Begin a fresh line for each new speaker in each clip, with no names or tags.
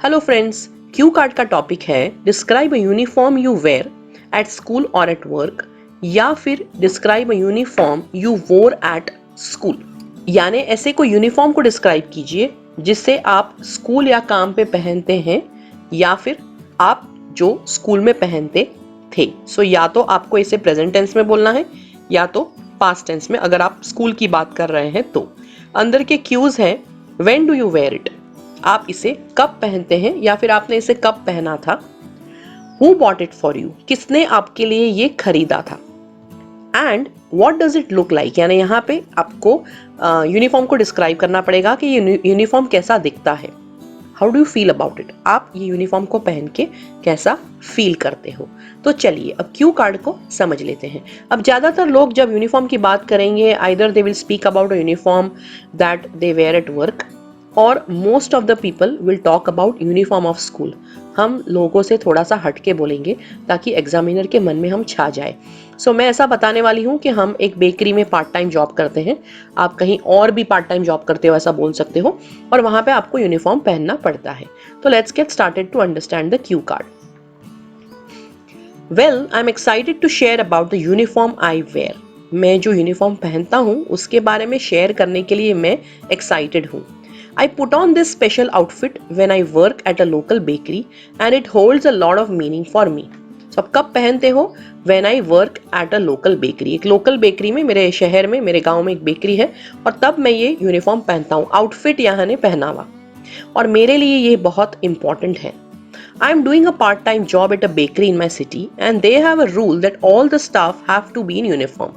Hello friends, cue card का topic है describe a uniform you wear at school और at work, या फिर describe a uniform you wore at school. यानी ऐसे कोई यूनिफॉर्म को डिस्क्राइब कीजिए जिससे आप स्कूल या काम पे पहनते हैं या फिर आप जो स्कूल में पहनते थे। या तो आपको इसे प्रेजेंट टेंस में बोलना है या तो पास्ट टेंस में, अगर आप स्कूल की बात कर रहे हैं तो। अंदर के क्यूज हैं when do you wear it, आप इसे कब पहनते हैं या फिर आपने इसे कब पहना था। Who bought it for you, किसने आपके लिए ये खरीदा था। And what does it look like, यानी यहाँ पे आपको यूनिफॉर्म को डिस्क्राइब करना पड़ेगा कि ये यूनिफॉर्म कैसा दिखता है। How do you feel about it, आप ये यूनिफॉर्म को पहन के कैसा फील करते हो। तो चलिए अब क्यू कार्ड को समझ लेते हैं। अब ज्यादातर लोग जब यूनिफॉर्म की बात करेंगे, either they will speak about a uniform that they wear at work, और most of the people will talk about uniform of school. हम लोगों से थोड़ा सा हटके बोलेंगे ताकि एग्जामिनर के मन में हम छा जाए। मैं ऐसा बताने वाली हूँ कि हम एक बेकरी में पार्ट टाइम जॉब करते हैं, आप कहीं और भी पार्ट टाइम जॉब करते हो ऐसा बोल सकते हो, और वहां पे आपको यूनिफॉर्म पहनना पड़ता है। तो let's get started to understand the cue card. Well, I am excited to share about the uniform I wear. मैं जो यूनिफॉर्म पहनता हूँ उसके बारे में शेयर करने के लिए मैं एक्साइटेड हूँ। I put on this special outfit when I work at a local bakery and it holds a lot of meaning for me. अब कब पहनते हो? When I work at a local bakery. एक लोकल बेकरी में, मेरे शहर में, मेरे गांव में एक बेकरी है, और तब मैं ये यूनिफॉर्म पहनता हूँ। आउटफिट यहाँ ने पहनावा, और मेरे लिए ये बहुत इंपॉर्टेंट है। I am doing a part-time job at a bakery in my city and they have a rule that all the staff have to be in uniform.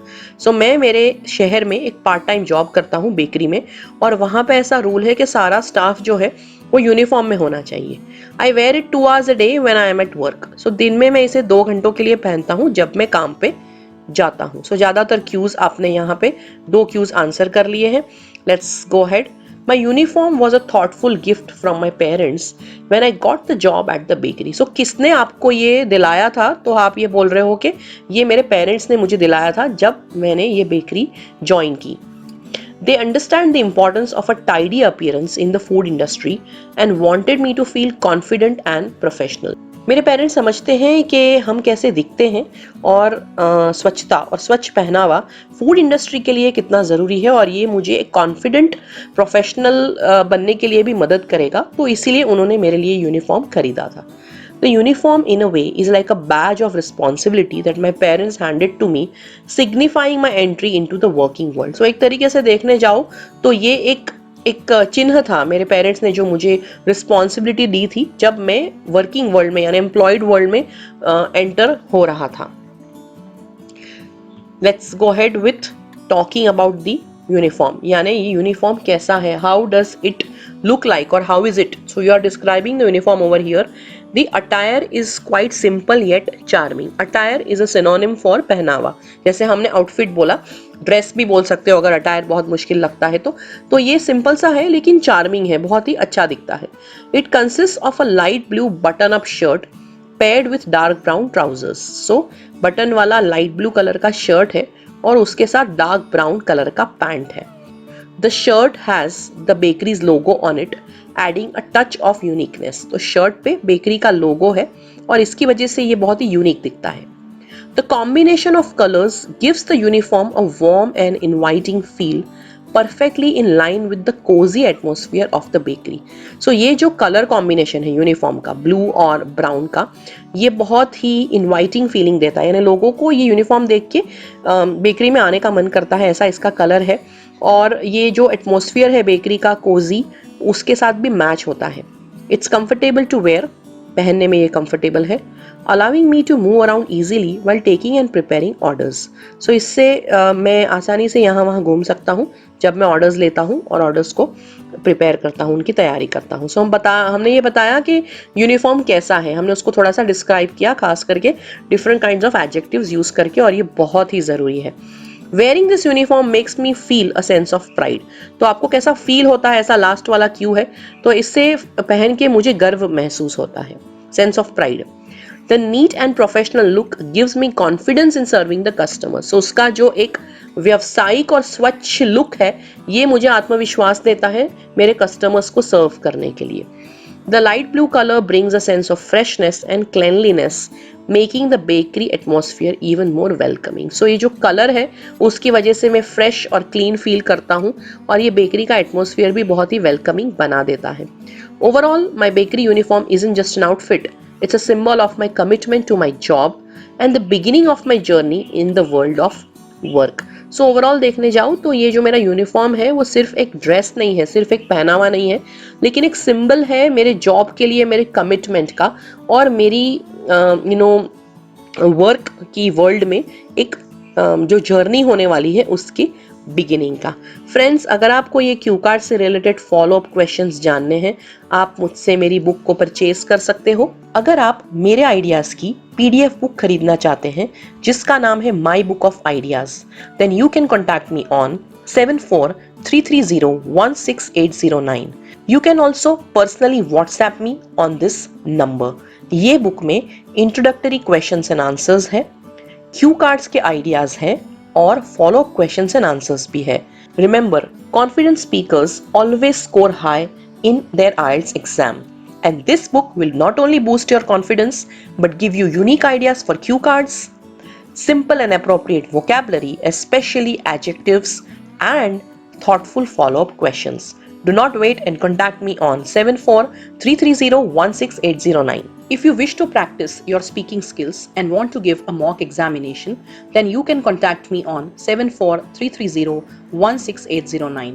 मैं मेरे शहर में एक पार्ट टाइम जॉब करता हूँ बेकरी में, और वहाँ पे ऐसा रूल है कि सारा स्टाफ जो है वो यूनिफॉर्म में होना चाहिए। I wear it 2 hours a day when I am at work. दिन में मैं इसे 2 घंटों के लिए पहनता हूँ जब मैं काम पे जाता हूँ। ज्यादातर क्यूज आपने यहाँ पे 2 क्यूज आंसर कर लिए हैं। Let's go ahead. My uniform was a thoughtful gift from my parents when I got the job at the bakery. किसने आपको ये दिलाया था? तो आप ये बोल रहे हो कि ये मेरे पेरेंट्स ने मुझे दिलाया था जब मैंने ये बेकरी ज्वाइन की। They understand the importance of a tidy appearance in the food industry and wanted me to feel confident and professional. मेरे पेरेंट्स समझते हैं कि हम कैसे दिखते हैं, और स्वच्छता और स्वच्छ पहनावा फूड इंडस्ट्री के लिए कितना ज़रूरी है, और ये मुझे एक कॉन्फिडेंट प्रोफेशनल बनने के लिए भी मदद करेगा। तो इसीलिए उन्होंने मेरे लिए यूनिफॉर्म खरीदा था। The uniform in a way is like a badge of responsibility that my parents handed to me, signifying my entry into the working world. एक तरीके से देखने जाओ तो ये एक चिन्ह था मेरे पेरेंट्स ने जो मुझे रिस्पॉन्सिबिलिटी दी थी जब मैं वर्किंग वर्ल्ड में यानी एम्प्लॉयड वर्ल्ड में एंटर हो रहा था। Let's go ahead with talking about the uniform, यानी ये यूनिफॉर्म कैसा है, how does it look like और how is it. You are describing the uniform over here. The attire is quite simple yet charming. Attire is a synonym for पहनावा। जैसे हमने outfit बोला, dress भी बोल सकते हो अगर अटायर बहुत मुश्किल लगता है तो ये सिंपल सा है लेकिन चार्मिंग है, बहुत ही अच्छा दिखता है। It consist of a light blue button up shirt paired with dark brown trousers. Button वाला लाइट ब्लू कलर का शर्ट है और उसके साथ डार्क ब्राउन कलर का पैंट है। The shirt has the bakery's logo on it, adding a touch of uniqueness. तो shirt पे बेकरी का लोगो है और इसकी वजह से ये बहुत ही यूनिक दिखता है। The combination of colors gives the uniform a warm and inviting feel, perfectly in line with the cozy atmosphere of the bakery. ये जो कलर कॉम्बिनेशन है यूनिफॉर्म का, ब्लू और ब्राउन का, ये बहुत ही इनवाइटिंग फीलिंग देता है, यानी लोगों को ये यूनिफॉर्म देख के बेकरी में आने का मन करता है, ऐसा इसका कलर है। और ये जो एटमॉस्फेयर है बेकरी का कोजी, उसके साथ भी मैच होता है। इट्स कंफर्टेबल टू वेयर, पहनने में ये कंफर्टेबल है। Allowing me to move around easily while taking and preparing orders. इससे मैं आसानी से यहाँ वहाँ घूम सकता हूँ जब मैं ऑर्डर्स लेता हूँ और ऑर्डर्स को प्रिपेयर करता हूँ, उनकी तैयारी करता हूँ। हमने ये बताया कि यूनिफॉर्म कैसा है, हमने उसको थोड़ा सा डिस्क्राइब किया, खास करके different kinds of adjectives use करके, और ये बहुत ही ज़रूरी है। Wearing this uniform makes me feel a sense of pride. तो आपको कैसा फील होता है, ऐसा लास्ट वाला क्यू है, तो इससे पहन के मुझे गर्व महसूस होता है, sense of pride. The neat and professional look gives me confidence in serving the customers. उसका जो एक व्यावसायिक और स्वच्छ लुक है, ये मुझे आत्मविश्वास देता है मेरे कस्टमर्स को सर्व करने के लिए। The light blue color brings a sense of freshness and cleanliness, making the bakery atmosphere even more welcoming. So ये जो कलर है उसकी वजह से मैं फ्रेश और क्लीन फील करता हूँ और ये बेकरी का एटमोसफियर भी बहुत ही वेलकमिंग बना देता है. Overall my bakery uniform isn't just an outfit, it's a symbol of my commitment to my job and the beginning of my journey in the world of work. So overall देखने जाऊँ तो ये जो मेरा uniform है वो सिर्फ एक ड्रेस नहीं है, सिर्फ एक पहनावा नहीं है, लेकिन एक सिंबल है मेरे जॉब के लिए, मेरे कमिटमेंट का और मेरी वर्क की वर्ल्ड में एक जो जर्नी होने वाली है उसकी बिगिनिंग का. फ्रेंड्स, अगर आपको ये क्यू कार्ड से रिलेटेड फॉलो अप क्वेश्चंस जानने हैं, आप मुझसे मेरी बुक को परचेज कर सकते हो. अगर आप मेरे आइडियाज की पीडीएफ बुक खरीदना चाहते हैं जिसका नाम है my book of ideas, then you can contact me on 7433016809. You can also personally WhatsApp me on this number. ये बुक में इंट्रोडक्टरी क्वेश्चंस एंड आंसर्स है, क्यू कार्ड्स के आइडियाज है और follow up questions and answers भी है. Remember, confident speakers always score high in their IELTS exam. And this book will not only boost your confidence but give you unique ideas for cue cards, simple and appropriate vocabulary, especially adjectives, and thoughtful follow-up questions. Do not wait and contact me on 7433016809. If you wish to practice your speaking skills and want to give a mock examination, then you can contact me on 7433016809.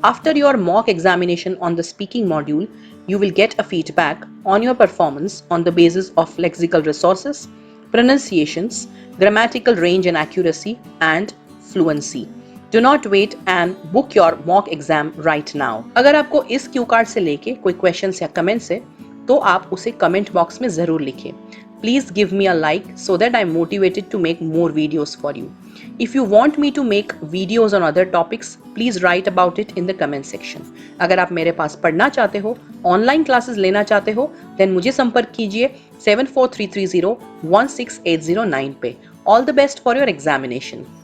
After your mock examination on the speaking module, you will get a feedback on your performance on the basis of lexical resources, pronunciations, grammatical range and accuracy, and fluency. Do not wait and book your mock exam right now. अगर आपको इस Q card से लेके कोई questions या comments है तो आप उसे कमेंट बॉक्स में जरूर लिखें. Please give me a like so that I'm motivated to make more videos for you. If you want me to make videos on other topics, please write about it in the comment section. अगर आप मेरे पास पढ़ना चाहते हो, online classes लेना चाहते हो, then मुझे संपर्क कीजिए 7433016809 पे. All the best for your examination.